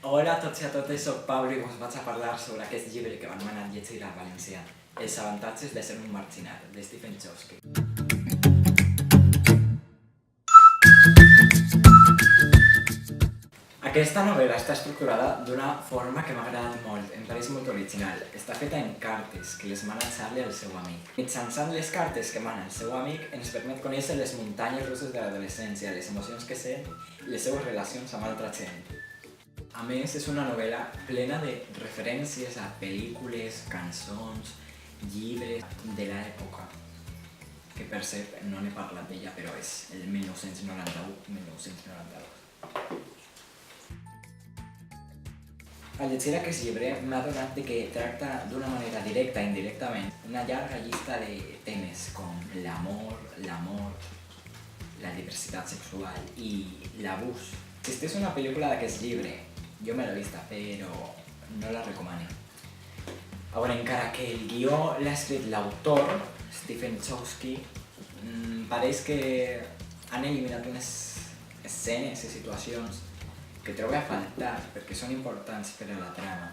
Hola a tots i a totes, soc Pablo i us vaig a parlar sobre aquest llibre que m'han llegir al valencià, Els avantatges de ser un marginal, de Stephen Chbosky. Aquesta novel·la està estructurada d'una forma que m'ha agradat molt, em pareix molt original. Està feta en cartes que les mana Charlie al seu amic. Mitjançant les cartes que mana el seu amic ens permet conèixer les muntanyes russes de l'adolescència, les emocions que sent i les seves relacions amb altra gent. A més, és una novel·la plena de referències a pel·lícules, cançons, llibres de l'època, que per cert no n'he parlat d'ella, però és el 1991-1992. Al llegir aquest llibre m'ha adonat que tracta d'una manera directa i indirectament una llarga llista de temes com l'amor, la mort, la diversitat sexual i l'abús. Existeix una pel·lícula d'aquest llibre, jo me l'he vista, però no la recomano. A veure, encara que el guió l'ha escrit l'autor, Stephen Chbosky, pareix que han eliminat unes escenes i situacions que trobo a faltar perquè són importants per a la trama.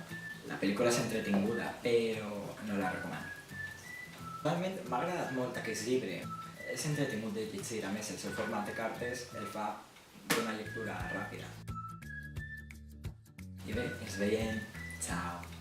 La pel·lícula és entretinguda, però no la recomano. Realment m'ha agradat molt aquest llibre. És entretingut de llegir, a més el seu format de cartes el fa d'una lectura ràpida. I bé, ens veiem. Ciao.